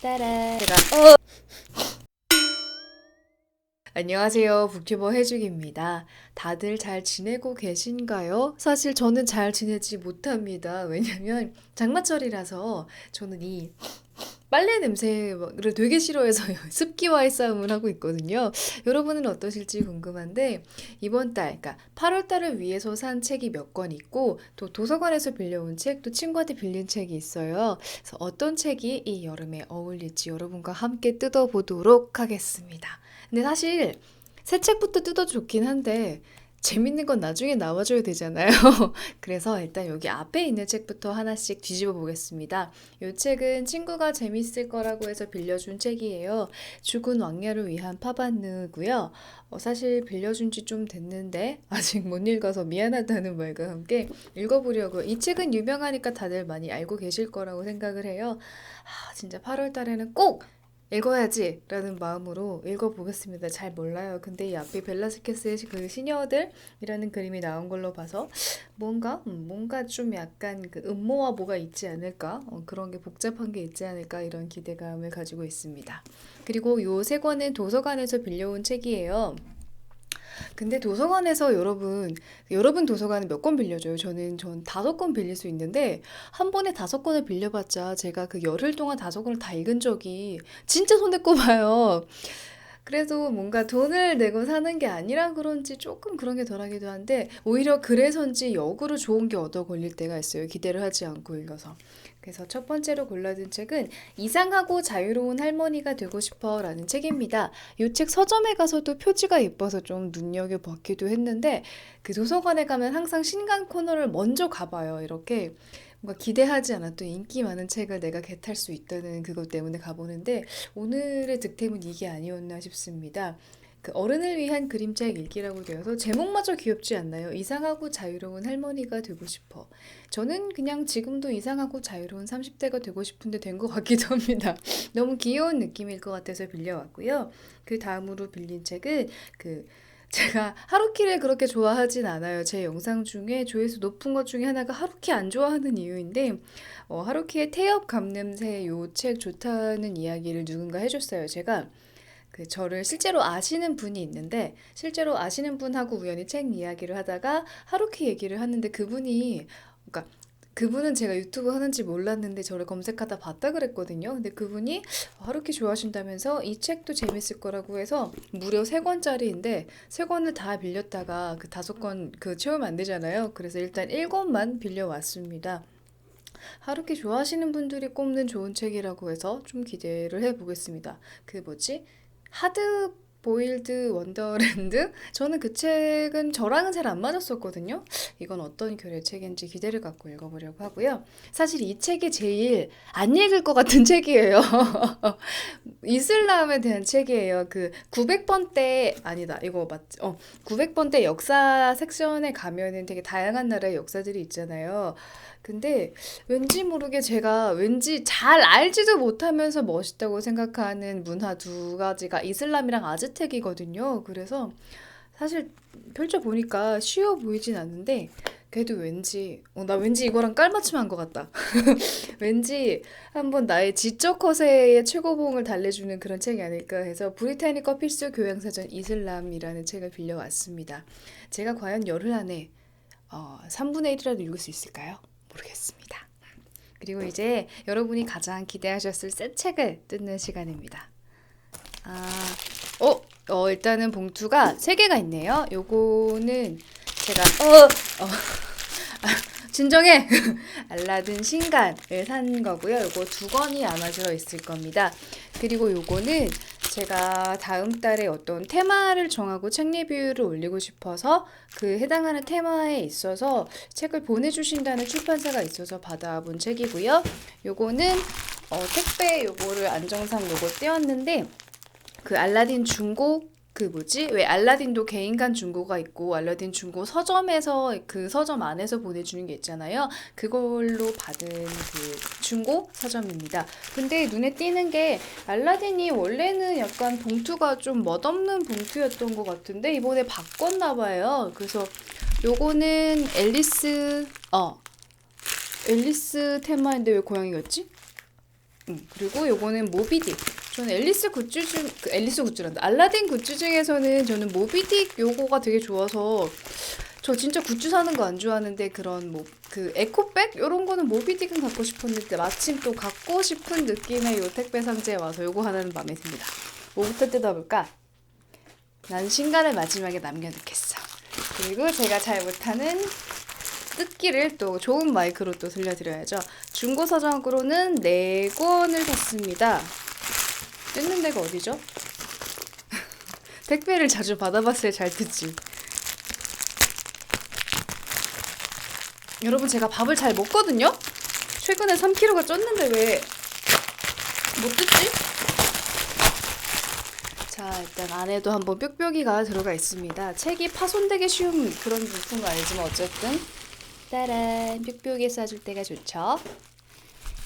따라. 안녕하세요. 북튜버 해죽입니다. 다들 잘 지내고 계신가요? 사실 저는 잘 지내지 못합니다. 왜냐면 장마철이라서 저는 이 빨래 냄새를 되게 싫어해서 습기와의 싸움을 하고 있거든요. 여러분은 어떠실지 궁금한데 이번 달, 그러니까 8월 달을 위해서 산 책이 몇 권 있고 또 도서관에서 빌려온 책, 또 친구한테 빌린 책이 있어요. 그래서 어떤 책이 이 여름에 어울릴지 여러분과 함께 뜯어보도록 하겠습니다. 근데 사실 새 책부터 뜯어 좋긴 한데 재밌는 건 나중에 나와줘야 되잖아요. 그래서 일단 여기 앞에 있는 책부터 하나씩 뒤집어 보겠습니다. 이 책은 친구가 재밌을 거라고 해서 빌려준 책이에요. 죽은 왕녀를 위한 파바느고요. 사실 빌려준 지 좀 됐는데 아직 못 읽어서 미안하다는 말과 함께 읽어보려고요. 이 책은 유명하니까 다들 많이 알고 계실 거라고 생각을 해요. 진짜 8월 달에는 꼭 읽어야지 라는 마음으로 읽어보겠습니다. 잘 몰라요. 근데 이 앞에 벨라스케스의 그 시녀들이라는 그림이 나온 걸로 봐서 뭔가 좀 약간 그 음모와 뭐가 있지 않을까? 그런 게 복잡한 게 있지 않을까? 이런 기대감을 가지고 있습니다. 그리고 요 세 권은 도서관에서 빌려온 책이에요. 근데 도서관에서 여러분 도서관은 몇 권 빌려줘요? 전 5권 빌릴 수 있는데, 한 번에 5권을 빌려봤자 제가 그 열흘 동안 5권을 다 읽은 적이 진짜 손에 꼽아요. 그래도 뭔가 돈을 내고 사는 게 아니라 그런지 조금 그런 게 덜하기도 한데, 오히려 그래서인지 역으로 좋은 게 얻어 걸릴 때가 있어요. 기대를 하지 않고 읽어서. 그래서 첫 번째로 골라든 책은 이상하고 자유로운 할머니가 되고 싶어 라는 책입니다. 이 책 서점에 가서도 표지가 예뻐서 좀 눈여겨봤기도 했는데 그 도서관에 가면 항상 신간 코너를 먼저 가봐요. 이렇게 뭔가 기대하지 않았던 인기 많은 책을 내가 겟할 수 있다는 그것 때문에 가보는데 오늘의 득템은 이게 아니었나 싶습니다. 그 어른을 위한 그림책 읽기라고 되어서 제목마저 귀엽지 않나요? 이상하고 자유로운 할머니가 되고 싶어. 저는 그냥 지금도 이상하고 자유로운 30대가 되고 싶은데 된 것 같기도 합니다. 너무 귀여운 느낌일 것 같아서 빌려왔고요. 그 다음으로 빌린 책은 그 제가 하루키를 그렇게 좋아하진 않아요. 제 영상 중에 조회수 높은 것 중에 하나가 하루키 안 좋아하는 이유인데 하루키의 태엽 감냄새 요 책 좋다는 이야기를 누군가 해줬어요. 제가 그 저를 실제로 아시는 분이 있는데 실제로 아시는 분하고 우연히 책 이야기를 하다가 하루키 얘기를 하는데 그러니까 그분은 제가 유튜브 하는지 몰랐는데 저를 검색하다 봤다 그랬거든요. 근데 그분이 하루키 좋아하신다면서 이 책도 재밌을 거라고 해서 무려 3권짜리인데 3권을 다 빌렸다가 그 5권 그 채우면 안 되잖아요. 그래서 일단 1권만 빌려왔습니다. 하루키 좋아하시는 분들이 꼽는 좋은 책이라고 해서 좀 기대를 해보겠습니다. 그 뭐지? 하드 보일드 원더랜드? 저는 그 책은 저랑은 잘 안 맞았었거든요. 이건 어떤 결의 책인지 기대를 갖고 읽어보려고 하고요. 사실 이 책이 제일 안 읽을 것 같은 책이에요. 이슬람에 대한 책이에요. 그 900번대 아니다. 이거 맞지? 900번대 역사 섹션에 가면은 되게 다양한 나라의 역사들이 있잖아요. 근데 왠지 모르게 제가 왠지 잘 알지도 못하면서 멋있다고 생각하는 문화 두 가지가 이슬람이랑 아즈텍이거든요. 그래서 사실 펼쳐보니까 쉬워 보이진 않는데 그래도 나 왠지 이거랑 깔맞춤한 것 같다. 왠지 한번 나의 지적 허세의 최고봉을 달래주는 그런 책이 아닐까 해서 브리타니커 필수 교양사전 이슬람이라는 책을 빌려왔습니다. 제가 과연 열흘 안에 3분의 1이라도 읽을 수 있을까요? 모르겠습니다. 그리고 이제 여러분이 가장 기대하셨을 새 책을 뜯는 시간입니다. 아, 일단은 봉투가 3개가 있네요. 요거는 제가 진정해! 알라딘 신간을 산 거고요. 요거 2권이 아마 들어있을 겁니다. 그리고 요거는 제가 다음 달에 어떤 테마를 정하고 책 리뷰를 올리고 싶어서 그 해당하는 테마에 있어서 책을 보내주신다는 출판사가 있어서 받아본 책이고요. 요거는 택배 요거를 안정상 요거 떼었는데 그 알라딘 중고 왜 알라딘도 개인간 중고가 있고 알라딘 중고 서점에서 그 서점 안에서 보내주는 게 있잖아요. 그걸로 받은 그 중고 서점입니다. 근데 눈에 띄는 게 알라딘이 원래는 약간 봉투가 좀 멋없는 봉투였던 것 같은데 이번에 바꿨나 봐요. 그래서 요거는 앨리스 테마인데 왜 고양이였지? 그리고 요거는 모비딕. 저는 앨리스 굿즈란다. 알라딘 굿즈 중에서는 저는 모비딕 요거가 되게 좋아서 저 진짜 굿즈 사는 거 안 좋아하는데 그런 뭐 그 에코백 요런 거는 모비딕은 갖고 싶었는데 마침 또 갖고 싶은 느낌의 요 택배 상자에 와서 요거 하나는 마음에 듭니다. 뭐부터 뜯어볼까? 난 신간을 마지막에 남겨놓겠어. 그리고 제가 잘 못하는 뜯기를 또 좋은 마이크로 또 들려드려야죠. 중고 서적으로는 4권을 샀습니다. 뜯는 데가 어디죠? 택배를 자주 받아봤어야 잘 뜯지. 여러분 제가 밥을 잘 먹거든요? 최근에 3kg가 쪘는데 왜 못 뜯지? 자, 일단 안에도 한번 뾱뾱이가 들어가 있습니다. 책이 파손되기 쉬운 그런 물품은 아니지만 어쨌든 따란, 뾱뾱이 싸줄 때가 좋죠.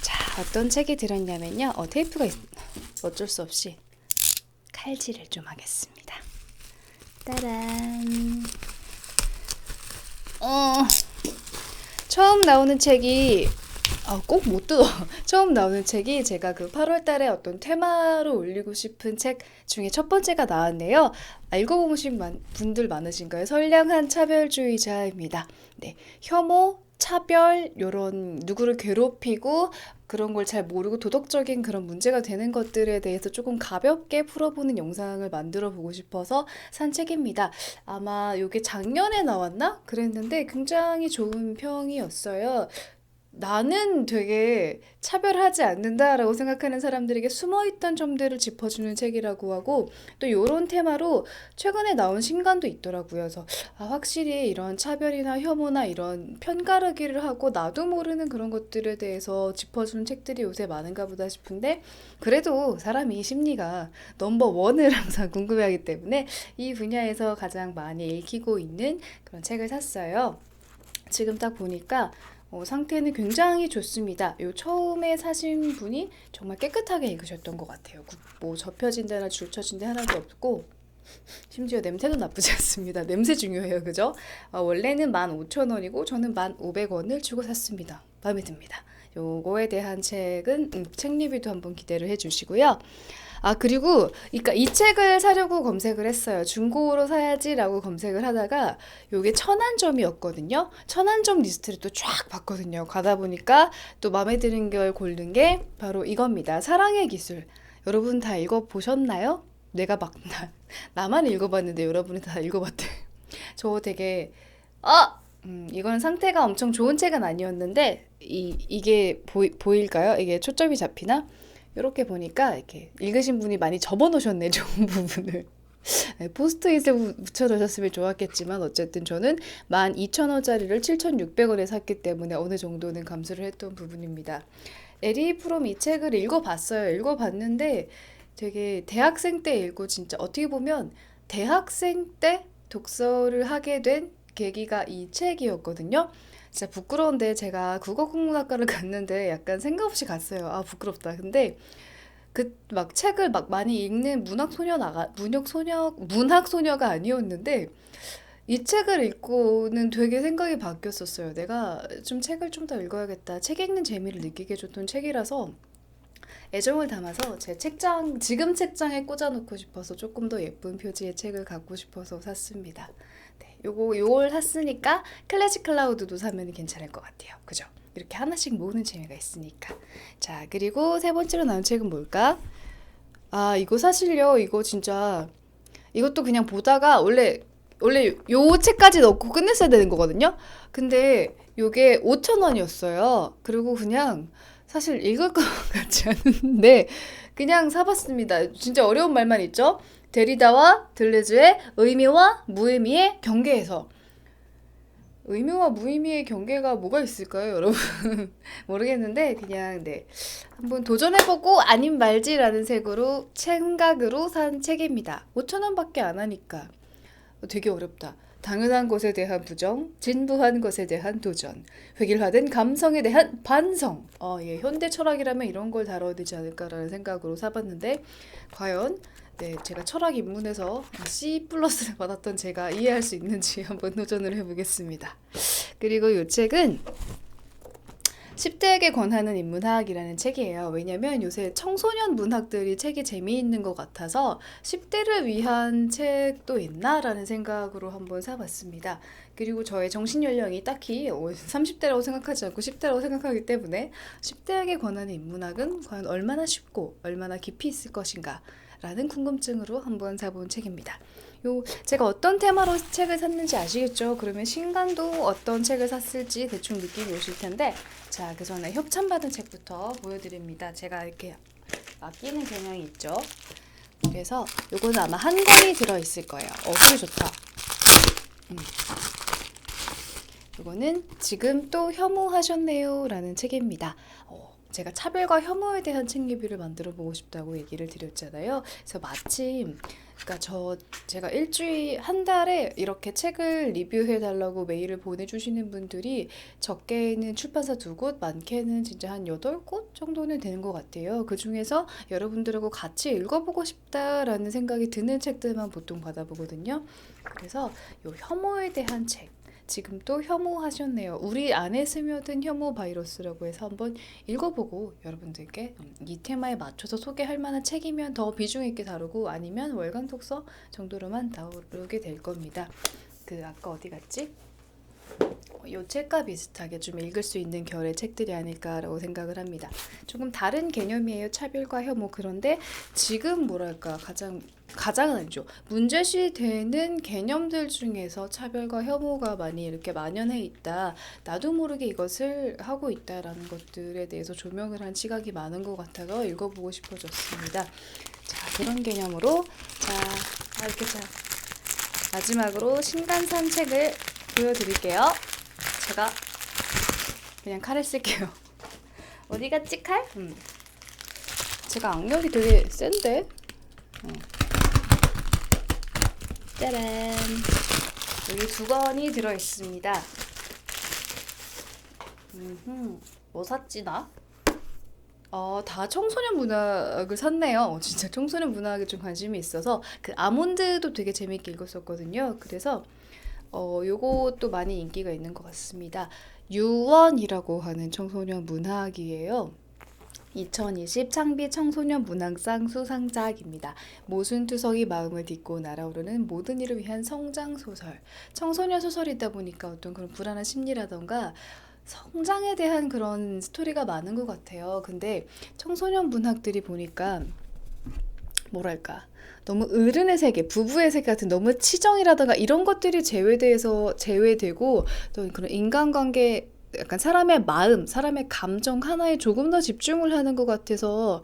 자, 어떤 책이 들었냐면요. 테이프가 어쩔 수 없이 칼질을 좀 하겠습니다. 따란. 처음 나오는 책이 꼭 못 뜯어. 처음 나오는 책이 제가 그 8월 달에 어떤 테마로 올리고 싶은 책 중에 첫 번째가 나왔네요. 읽어보신 분들 많으신가요? 선량한 차별주의자입니다. 네, 혐오, 차별, 요런 누구를 괴롭히고 그런 걸 잘 모르고 도덕적인 그런 문제가 되는 것들에 대해서 조금 가볍게 풀어보는 영상을 만들어 보고 싶어서 산 책입니다. 아마 요게 작년에 나왔나? 그랬는데 굉장히 좋은 평이었어요. 나는 되게 차별하지 않는다라고 생각하는 사람들에게 숨어있던 점들을 짚어주는 책이라고 하고 또 요런 테마로 최근에 나온 신간도 있더라고요. 그래서 확실히 이런 차별이나 혐오나 이런 편가르기를 하고 나도 모르는 그런 것들에 대해서 짚어주는 책들이 요새 많은가 보다 싶은데 그래도 사람이 심리가 넘버원을 항상 궁금해하기 때문에 이 분야에서 가장 많이 읽히고 있는 그런 책을 샀어요. 지금 딱 보니까 상태는 굉장히 좋습니다. 요 처음에 사신 분이 정말 깨끗하게 읽으셨던 것 같아요. 뭐 접혀진 데나 줄쳐진 데 하나도 없고 심지어 냄새도 나쁘지 않습니다. 냄새 중요해요. 그죠? 원래는 15,000원이고 저는 1,500원을 주고 샀습니다. 마음에 듭니다. 요거에 대한 책은 책 리뷰도 한번 기대를 해주시고요. 그리고 그러니까 이 책을 사려고 검색을 했어요. 중고로 사야지라고 검색을 하다가 요게 천안점이었거든요. 천안점 리스트를 또 쫙 봤거든요. 가다 보니까 또 마음에 드는 걸 고른 게 바로 이겁니다. 사랑의 기술. 여러분 다 읽어보셨나요? 내가 막 나만 읽어봤는데 여러분이 다 읽어봤대. 저 되게 이건 상태가 엄청 좋은 책은 아니었는데 이게 보일까요? 이게 초점이 잡히나? 이렇게 보니까 이렇게 읽으신 분이 많이 접어놓으셨네, 좋은 부분을. 포스트잇에 붙여놓으셨으면 좋았겠지만 어쨌든 저는 12,000원짜리를 7,600원에 샀기 때문에 어느 정도는 감수를 했던 부분입니다. 에리 프롬 이 책을 읽어봤어요. 읽어봤는데 되게 대학생 때 읽고 진짜 어떻게 보면 대학생 때 독서를 하게 된 계기가 이 책이었거든요. 진짜 부끄러운데 제가 국어국문학과를 갔는데 약간 생각 없이 갔어요. 부끄럽다. 근데 그 막 책을 막 많이 읽는 문학 소녀가 아니었는데 이 책을 읽고는 되게 생각이 바뀌었었어요. 내가 좀 책을 좀 더 읽어야겠다. 책 읽는 재미를 느끼게 해줬던 책이라서 애정을 담아서 제 지금 책장에 꽂아놓고 싶어서 조금 더 예쁜 표지의 책을 갖고 싶어서 샀습니다. 네, 요걸 샀으니까 클래식 클라우드도 사면 괜찮을 것 같아요. 그죠? 이렇게 하나씩 모으는 재미가 있으니까. 자, 그리고 세 번째로 나온 책은 뭘까? 이거 사실요. 이거 진짜 이것도 그냥 보다가 원래 요 책까지 넣고 끝냈어야 되는 거거든요. 근데 요게 5,000원이었어요. 그리고 그냥 사실 읽을 것 같지 않은데 그냥 사봤습니다. 진짜 어려운 말만 있죠? 데리다와 들레즈의 의미와 무의미의 경계에서. 의미와 무의미의 경계가 뭐가 있을까요, 여러분? 모르겠는데 그냥 한번 도전해보고 아님 말지라는 생각으로 산 책입니다. 5,000원밖에 안 하니까 되게 어렵다. 당연한 것에 대한 부정, 진부한 것에 대한 도전, 획일화된 감성에 대한 반성. 현대 철학이라면 이런 걸 다뤄야 되지 않을까라는 생각으로 사봤는데 과연 제가 철학 입문에서 C+를 받았던 제가 이해할 수 있는지 한번 도전을 해보겠습니다. 그리고 이 책은 10대에게 권하는 인문학이라는 책이에요. 왜냐면 요새 청소년 문학들이 책이 재미있는 것 같아서 10대를 위한 책도 있나라는 생각으로 한번 사봤습니다. 그리고 저의 정신 연령이 딱히 30대라고 생각하지 않고 10대라고 생각하기 때문에 10대에게 권하는 인문학은 과연 얼마나 쉽고 얼마나 깊이 있을 것인가 라는 궁금증으로 한번 사본 책입니다. 제가 어떤 테마로 책을 샀는지 아시겠죠? 그러면 신간도 어떤 책을 샀을지 대충 느낌이 오실 텐데, 자, 그 전에 협찬받은 책부터 보여드립니다. 제가 이렇게 아끼는 경향이 있죠. 그래서 요거는 아마 한 권이 들어있을 거예요. 소리 좋다. 요거는 지금 또 혐오하셨네요 라는 책입니다. 제가 차별과 혐오에 대한 책 리뷰를 만들어 보고 싶다고 얘기를 드렸잖아요. 그래서 마침 그러니까 제가 한 달에 이렇게 책을 리뷰해 달라고 메일을 보내주시는 분들이 적게는 출판사 2곳, 많게는 진짜 한 8곳 정도는 되는 것 같아요. 그 중에서 여러분들하고 같이 읽어보고 싶다라는 생각이 드는 책들만 보통 받아보거든요. 그래서 요 혐오에 대한 책, 지금 또 혐오하셨네요. 우리 안에 스며든 혐오 바이러스라고 해서 한번 읽어보고 여러분들께 이 테마에 맞춰서 소개할 만한 책이면 더 비중 있게 다루고, 아니면 월간 독서 정도로만 다루게 될 겁니다. 아까 어디 갔지? 요 책과 비슷하게 좀 읽을 수 있는 결의 책들이 아닐까라고 생각을 합니다. 조금 다른 개념이에요. 차별과 혐오. 그런데 지금 뭐랄까 가장은 아니죠. 문제시 되는 개념들 중에서 차별과 혐오가 많이 이렇게 만연해 있다. 나도 모르게 이것을 하고 있다라는 것들에 대해서 조명을 한 시각이 많은 것 같아서 읽어보고 싶어졌습니다. 자, 그런 개념으로 마지막으로 신간산 책을 보여드릴게요. 제가 그냥 칼을 쓸게요. 어디 갔지 칼? 제가 악력이 되게 센데? 짜란! 여기 2권이 들어있습니다. 뭐 샀지 나? 다 청소년 문학을 샀네요. 진짜 청소년 문학에 좀 관심이 있어서 아몬드도 되게 재밌게 읽었었거든요. 그래서 요것도 많이 인기가 있는 것 같습니다. 유원이라고 하는 청소년 문학이에요. 2020 창비 청소년 문학상 수상작입니다. 모순투성이 마음을 딛고 날아오르는 모든 이를 위한 성장소설. 청소년 소설이다 보니까 어떤 그런 불안한 심리라던가 성장에 대한 그런 스토리가 많은 것 같아요. 근데 청소년 문학들이 보니까 뭐랄까 너무 어른의 세계, 부부의 세계 같은 너무 치정이라든가 이런 것들이 제외되고 또 그런 인간관계, 약간 사람의 마음, 사람의 감정 하나에 조금 더 집중을 하는 것 같아서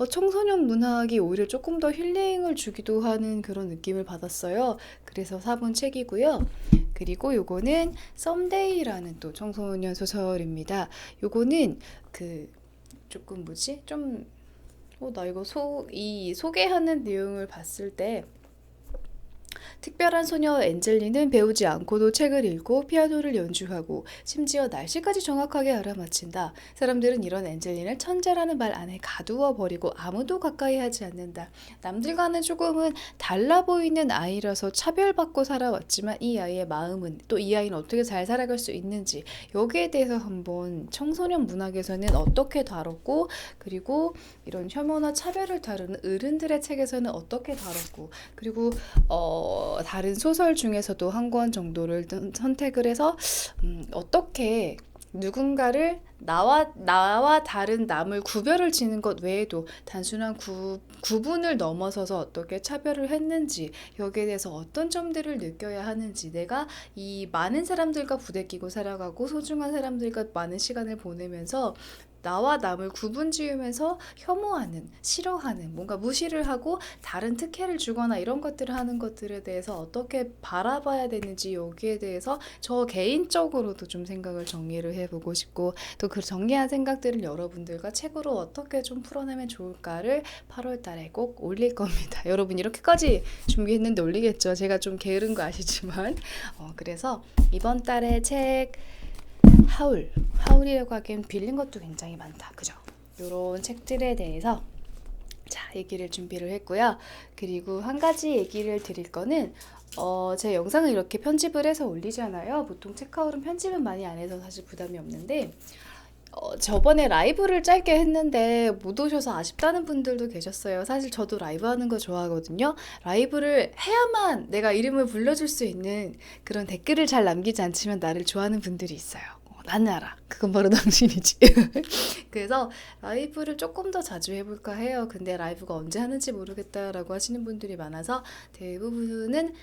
청소년 문학이 오히려 조금 더 힐링을 주기도 하는 그런 느낌을 받았어요. 그래서 사본 책이고요. 그리고 요거는 썸데이라는 또 청소년 소설입니다. 요거는 조금 나 이거 소개하는 내용을 봤을 때, 특별한 소녀 엔젤리는 배우지 않고도 책을 읽고 피아노를 연주하고 심지어 날씨까지 정확하게 알아맞힌다. 사람들은 이런 엔젤리를 천재라는 말 안에 가두어 버리고 아무도 가까이 하지 않는다. 남들과는 조금은 달라 보이는 아이라서 차별받고 살아왔지만 이 아이의 마음은, 또 이 아이는 어떻게 잘 살아갈 수 있는지, 여기에 대해서 한번 청소년 문학에서는 어떻게 다뤘고, 그리고 이런 혐오나 차별을 다루는 어른들의 책에서는 어떻게 다뤘고, 그리고 다른 소설 중에서도 한 권 정도를 선택을 해서 어떻게 누군가를 나와 다른 남을 구별을 지는 것 외에도 단순한 구분을 넘어서서 어떻게 차별을 했는지, 여기에 대해서 어떤 점들을 느껴야 하는지, 내가 이 많은 사람들과 부대끼고 살아가고 소중한 사람들과 많은 시간을 보내면서 나와 남을 구분 지으면서 혐오하는, 싫어하는, 뭔가 무시를 하고 다른 특혜를 주거나 이런 것들을 하는 것들에 대해서 어떻게 바라봐야 되는지, 여기에 대해서 저 개인적으로도 좀 생각을 정리를 해보고 싶고, 또 그 정리한 생각들을 여러분들과 책으로 어떻게 좀 풀어내면 좋을까를 8월 달에 꼭 올릴 겁니다. 여러분 이렇게까지 준비했는데 올리겠죠? 제가 좀 게으른 거 아시지만 그래서 이번 달에 책 하울이라고 하기엔 빌린 것도 굉장히 많다. 그죠? 요런 책들에 대해서 얘기를 준비를 했고요. 그리고 한 가지 얘기를 드릴 거는 제 영상을 이렇게 편집을 해서 올리잖아요. 보통 책하울은 편집은 많이 안 해서 사실 부담이 없는데 저번에 라이브를 짧게 했는데 못 오셔서 아쉽다는 분들도 계셨어요. 사실 저도 라이브 하는 거 좋아하거든요. 라이브를 해야만 내가 이름을 불러줄 수 있는 그런 댓글을 잘 남기지 않지만 나를 좋아하는 분들이 있어요. 나는 알아. 그건 바로 당신이지. 그래서 라이브를 조금 더 자주 해볼까 해요. 근데 라이브가 언제 하는지 모르겠다라고 하시는 분들이 많아서 대부분은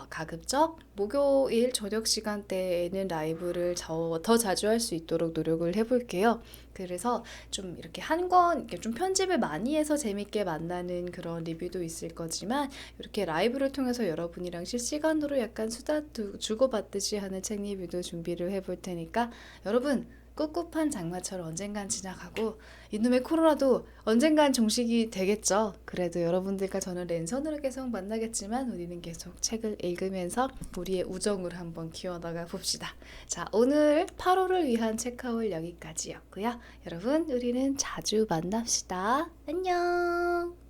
가급적 목요일 저녁 시간대에는 라이브를 더 자주 할 수 있도록 노력을 해볼게요. 그래서 좀 이렇게 한 권, 이렇게 좀 편집을 많이 해서 재밌게 만나는 그런 리뷰도 있을 거지만 이렇게 라이브를 통해서 여러분이랑 실시간으로 약간 수다 주고받듯이 하는 책 리뷰도 준비를 해볼 테니까 여러분 꿉꿉한 장마철 언젠간 지나가고 이놈의 코로나도 언젠간 종식이 되겠죠. 그래도 여러분들과 저는 랜선으로 계속 만나겠지만 우리는 계속 책을 읽으면서 우리의 우정을 한번 키워나가 봅시다. 자, 오늘 8호를 위한 책하울 여기까지였고요. 여러분, 우리는 자주 만납시다. 안녕.